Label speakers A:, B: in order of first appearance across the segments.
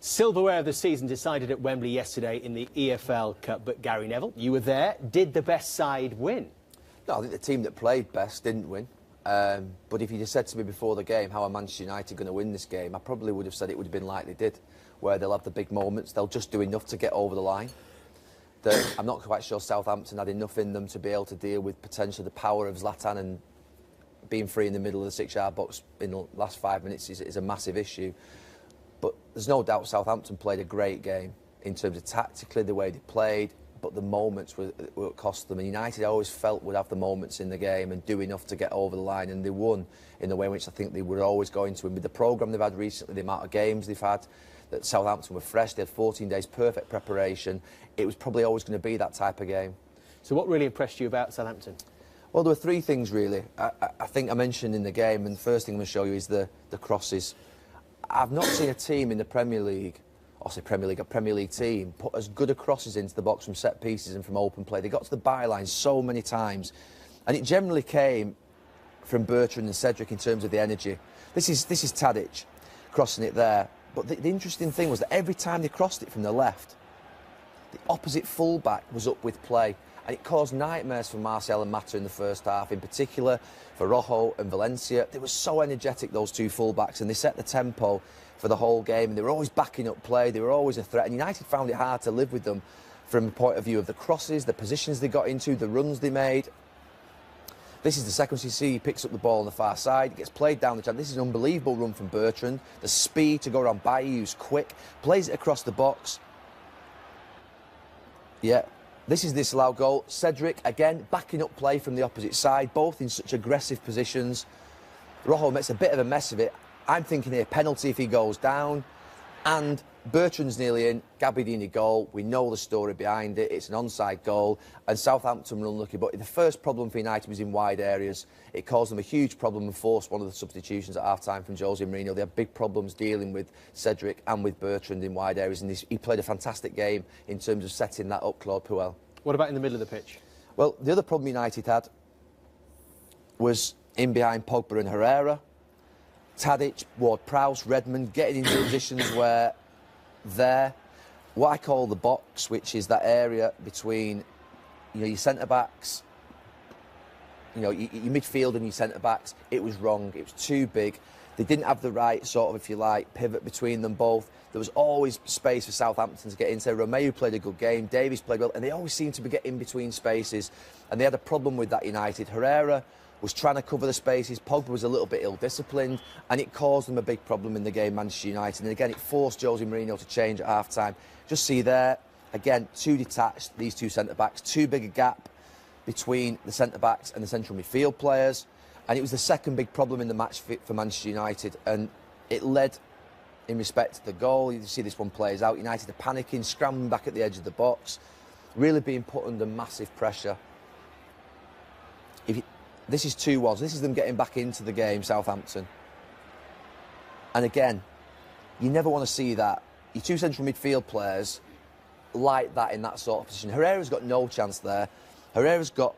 A: Silverware of the season decided at Wembley yesterday in the EFL Cup, but Gary Neville, you were there. Did the best side win?
B: No, I think the team that played best didn't win. But if you'd have said to me before the game, how are Manchester United going to win this game, I probably would have said it would have been like they did, where they'll have the big moments, they'll just do enough to get over the line. I'm not quite sure Southampton had enough in them to be able to deal with potentially the power of Zlatan, and being free in the middle of the 6-yard box in the last 5 minutes is a massive issue. But there's no doubt Southampton played a great game in terms of tactically, the way they played, but the moments were what cost them. And United, I always felt, would have the moments in the game and do enough to get over the line, and they won in the way in which I think they were always going to. And with the programme they've had recently, the amount of games they've had, that Southampton were fresh, they had 14 days perfect preparation. It was probably always going to be that type of game.
A: So what really impressed you about Southampton?
B: Well, there were three things really. I think I mentioned in the game, and the first thing I'm going to show you is the crosses. I've not seen a team in the Premier League, or say Premier League, a Premier League team, put as good a crosses into the box from set pieces and from open play. They got to the byline so many times, and it generally came from Bertrand and Cedric in terms of the energy. This is Tadic crossing it there, but the interesting thing was that every time they crossed it from the left, the opposite full-back was up with play, and it caused nightmares for Martial and Mata in the first half, in particular for Rojo and Valencia. They were so energetic, those two full-backs, and they set the tempo for the whole game, and they were always backing up play, they were always a threat, and United found it hard to live with them from the point of view of the crosses, the positions they got into, the runs they made. This is the sequence you see, he picks up the ball on the far side, it gets played down the channel. This is an unbelievable run from Bertrand, the speed to go around Bailly, who's quick, plays it across the box. Yeah, this is the disallowed goal. Cedric, again, backing up play from the opposite side, both in such aggressive positions. Rojo makes a bit of a mess of it. I'm thinking here, penalty if he goes down. And Bertrand's nearly in, Gabbiadini goal. We know the story behind it. It's an onside goal. And Southampton were unlucky. But the first problem for United was in wide areas. It caused them a huge problem and forced one of the substitutions at half-time from Jose Mourinho. They had big problems dealing with Cedric and with Bertrand in wide areas. And he played a fantastic game in terms of setting that up, Claude Puel.
A: What about in the middle of the pitch?
B: Well, the other problem United had was in behind Pogba and Carragher. Tadic, Ward-Prowse, Redmond getting into positions where they're what I call the box, which is that area between your centre-backs, your midfield and your centre-backs. It was wrong. It was too big. They didn't have the right sort of, if you like, pivot between them both. There was always space for Southampton to get into. Romeu played a good game. Davies played well. And they always seemed to be getting in between spaces. And they had a problem with that, United. Carragher was trying to cover the spaces. Pogba was a little bit ill-disciplined. And it caused them a big problem in the game, Manchester United. And again, it forced Jose Mourinho to change at half-time. Just see there, again, too detached, these two centre-backs. Too big a gap between the centre-backs and the central midfield players. And it was the second big problem in the match for Manchester United, and it led in respect to the goal. You see this one plays out. United are panicking, scrambling back at the edge of the box, really being put under massive pressure. This is 2-1, so this is them getting back into the game, Southampton. And again, you never want to see that. Your two central midfield players like that in that sort of position. Herrera's got no chance there. He's got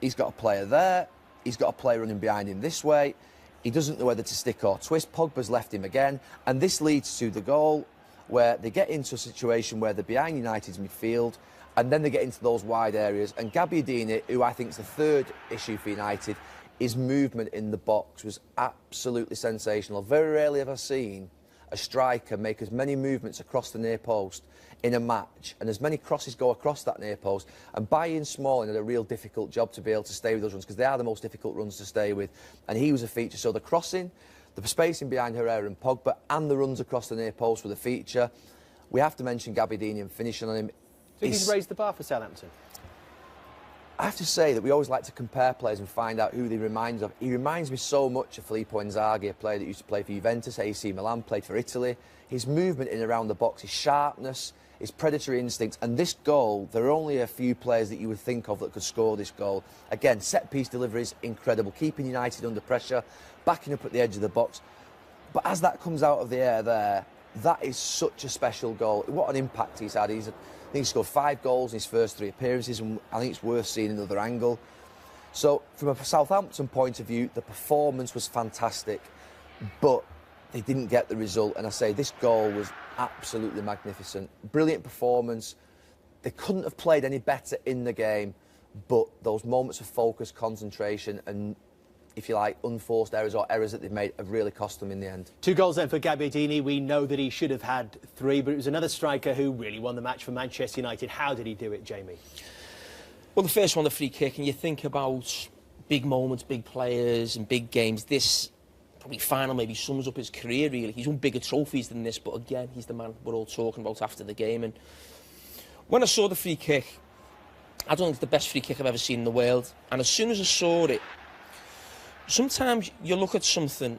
B: a player there. He's got a player running behind him this way. He doesn't know whether to stick or twist. Pogba's left him again. And this leads to the goal where they get into a situation where they're behind United's midfield and then they get into those wide areas. And Gabbiadini, who I think is the third issue for United, his movement in the box was absolutely sensational. Very rarely have I seen a striker make as many movements across the near post in a match and as many crosses go across that near post. And Bailly and Smalling had a real difficult job to be able to stay with those runs because they are the most difficult runs to stay with. And he was a feature. So the crossing, the spacing behind Carragher and Pogba and the runs across the near post were the feature. We have to mention Gabbiadini and finishing on him.
A: Do you think he's raised the bar for Southampton?
B: I have to say that we always like to compare players and find out who they remind of. He reminds me so much of Filippo Inzaghi, a player that used to play for Juventus, AC Milan, played for Italy. His movement in and around the box, his sharpness, his predatory instincts, and this goal, there are only a few players that you would think of that could score this goal. Again, set-piece deliveries, incredible, keeping United under pressure, backing up at the edge of the box. But as that comes out of the air there, that is such a special goal. What an impact he's had. I think he scored 5 goals in his first 3 appearances, and I think it's worth seeing another angle. So, from a Southampton point of view, the performance was fantastic, but they didn't get the result. And I say this goal was absolutely magnificent. Brilliant performance. They couldn't have played any better in the game, but those moments of focus, concentration and, if you like, unforced errors or errors that they've made have really cost them in the end.
A: 2 goals then for Gabbiadini. We know that he should have had 3, but it was another striker who really won the match for Manchester United. How did he do it, Jamie?
C: Well, the first one, the free kick, and you think about big moments, big players and big games. This probably final maybe sums up his career, really. He's won bigger trophies than this, but again, he's the man we're all talking about after the game. And when I saw the free kick, I don't think it's the best free kick I've ever seen in the world. And as soon as I saw it, sometimes you look at something,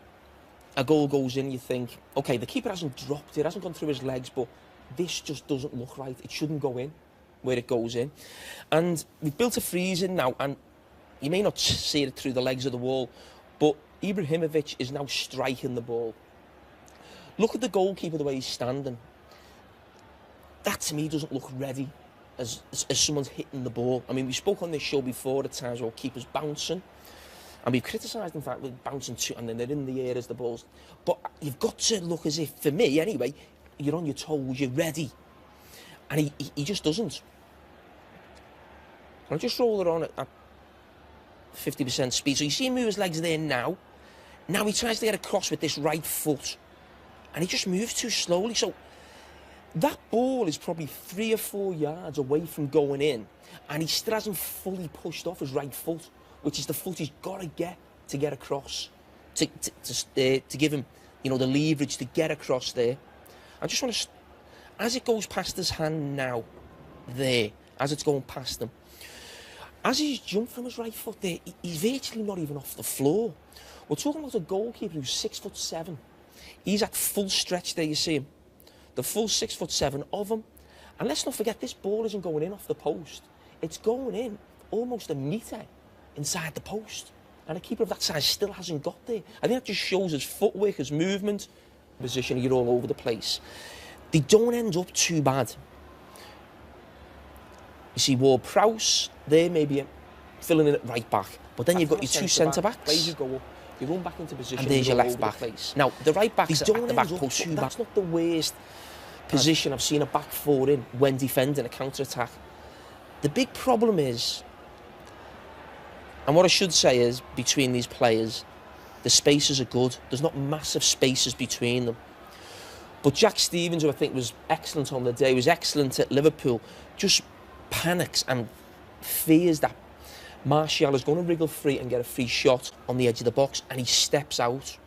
C: a goal goes in, you think, OK, the keeper hasn't dropped it, hasn't gone through his legs, but this just doesn't look right. It shouldn't go in where it goes in. And we've built a freeze in now, and you may not see it through the legs of the wall, but Ibrahimovic is now striking the ball. Look at the goalkeeper, the way he's standing. That, to me, doesn't look ready as someone's hitting the ball. I mean, we spoke on this show before at times about keepers bouncing, and we've criticised, in fact, with bouncing too, and then they're in the air as the ball's... But you've got to look as if, for me anyway, you're on your toes, you're ready. And he just doesn't. I'll just roll it on at 50% speed. So you see him move his legs there now. Now he tries to get across with this right foot. And he just moves too slowly. So that ball is probably 3 or 4 yards away from going in. And he still hasn't fully pushed off his right foot, which is the foot he's got to get across. To give him, you know, the leverage to get across there. I just want to... As it goes past his hand now, there, as it's going past him, as he's jumped from his right foot there, he's virtually not even off the floor. We're talking about a goalkeeper who's 6'7". He's at full stretch there, you see him. The full 6'7" of him. And let's not forget, this ball isn't going in off the post. It's going in almost a metre inside the post. And a keeper of that size still hasn't got there. I think that just shows his footwork, his movement, position, you're all over the place. They don't end up too bad. You see Ward-Prowse there, maybe filling in at right back. But then you've got your 2 centre-backs.
A: You go up, you run back into position.
C: And there's your left back. Now, the right back's at the back post. That's not the worst position I've seen a back 4 in when defending a counter-attack. The big problem is, and what I should say is, between these players, the spaces are good. There's not massive spaces between them. But Jack Stevens, who I think was excellent on the day, was excellent at Liverpool, just panics and fears that Martial is going to wriggle free and get a free shot on the edge of the box, and he steps out.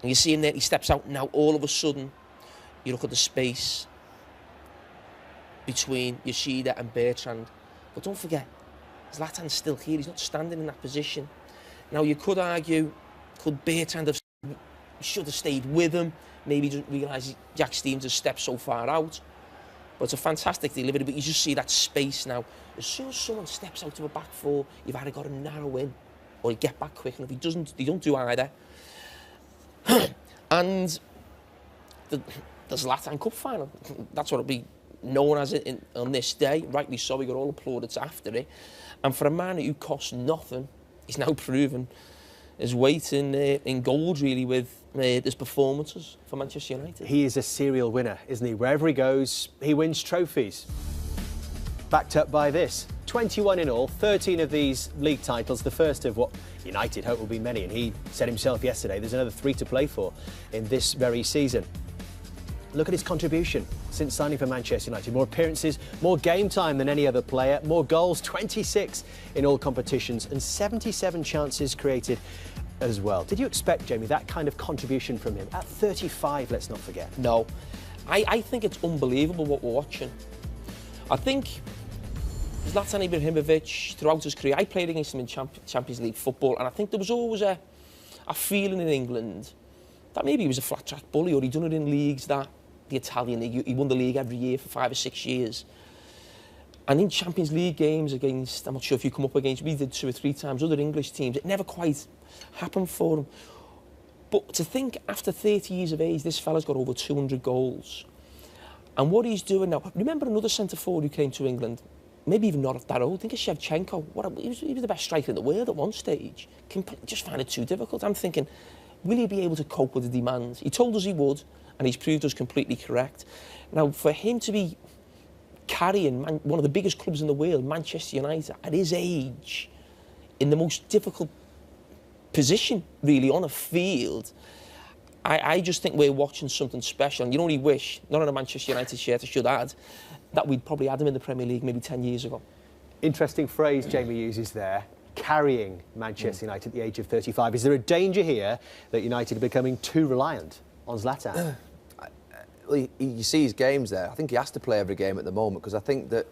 C: And you see him there, he steps out. Now, all of a sudden, you look at the space between Yoshida and Bertrand. But don't forget, Zlatan's still here. He's not standing in that position. Now, you could argue, could Bertrand should have stayed with him? Maybe he doesn't realise Jack Stevens has stepped so far out. But it's a fantastic delivery. But you just see that space now. As soon as someone steps out of a back 4, you've either got to narrow in or you get back quick. And if he doesn't, they don't do either. And the Zlatan Cup final, that's what it'll be known as on this day. Rightly so, we got all applauded after it. And for a man who cost nothing, he's now proven his weight in gold, really, with his performances for Manchester United.
A: He is a serial winner, isn't he? Wherever he goes, he wins trophies. Backed up by this. 21 in all, 13 of these league titles, the first of what United hope will be many. And he said himself yesterday, there's another 3 to play for in this very season. Look at his contribution since signing for Manchester United. More appearances, more game time than any other player, more goals, 26 in all competitions and 77 chances created as well. Did you expect, Jamie, that kind of contribution from him? At 35, let's not forget.
C: No. I think it's unbelievable what we're watching. I think Zlatan Ibrahimovic, throughout his career, I played against him in Champions League football, and I think there was always a feeling in England that maybe he was a flat-track bully, or he'd done it in leagues that the Italian league, he won the league every year for 5 or 6 years. And in Champions League games against, I'm not sure if you come up against, we did 2 or 3 times, other English teams, it never quite happened for him. But to think after 30 years of age, this fella's got over 200 goals. And what he's doing now, remember another centre-forward who came to England, maybe even not that old, think of Shevchenko. He was the best striker in the world at one stage. Just found it too difficult. I'm thinking, will he be able to cope with the demands? He told us he would, and he's proved us completely correct. Now, for him to be carrying one of the biggest clubs in the world, Manchester United, at his age, in the most difficult position, really, on a field, I just think we're watching something special. And you only wish, not on a Manchester United shirt, I should add, that we'd probably had him in the Premier League maybe 10 years ago.
A: Interesting phrase Jamie uses there, carrying Manchester United at the age of 35. Is there a danger here that United are becoming too reliant on Zlatan?
B: You see his games there. I think he has to play every game at the moment, because I think that,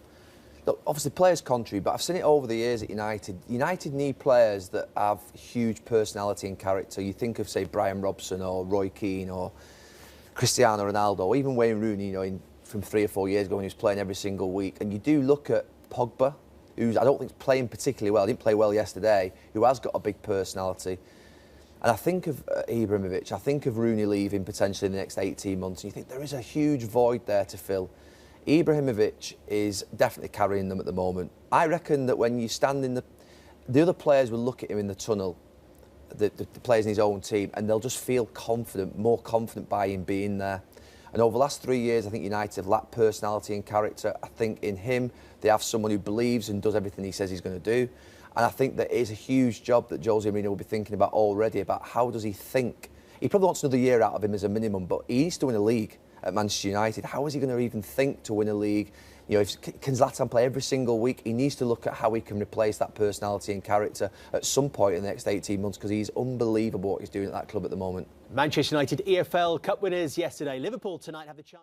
B: look, obviously players contribute, but I've seen it over the years at United. United need players that have huge personality and character. You think of, say, Brian Robson or Roy Keane or Cristiano Ronaldo, or even Wayne Rooney, you know, from 3 or 4 years ago when he was playing every single week. And you do look at Pogba, who's, I don't think, is playing particularly well. He didn't play well yesterday, who has got a big personality. And I think of Ibrahimovic, I think of Rooney leaving potentially in the next 18 months, and you think there is a huge void there to fill. Ibrahimovic is definitely carrying them at the moment. I reckon that when you stand in the other players will look at him in the tunnel, the players in his own team, and they'll just feel confident, more confident by him being there. And over the last 3 years, I think United have lacked personality and character. I think in him, they have someone who believes and does everything he says he's going to do. And I think that is a huge job that Jose Mourinho will be thinking about already, about how does he think. He probably wants another year out of him as a minimum, but he needs to win a league at Manchester United. How is he going to even think to win a league? You know, can Zlatan play every single week? He needs to look at how he can replace that personality and character at some point in the next 18 months, because he's unbelievable what he's doing at that club at the moment.
A: Manchester United EFL Cup winners yesterday. Liverpool tonight have the chance.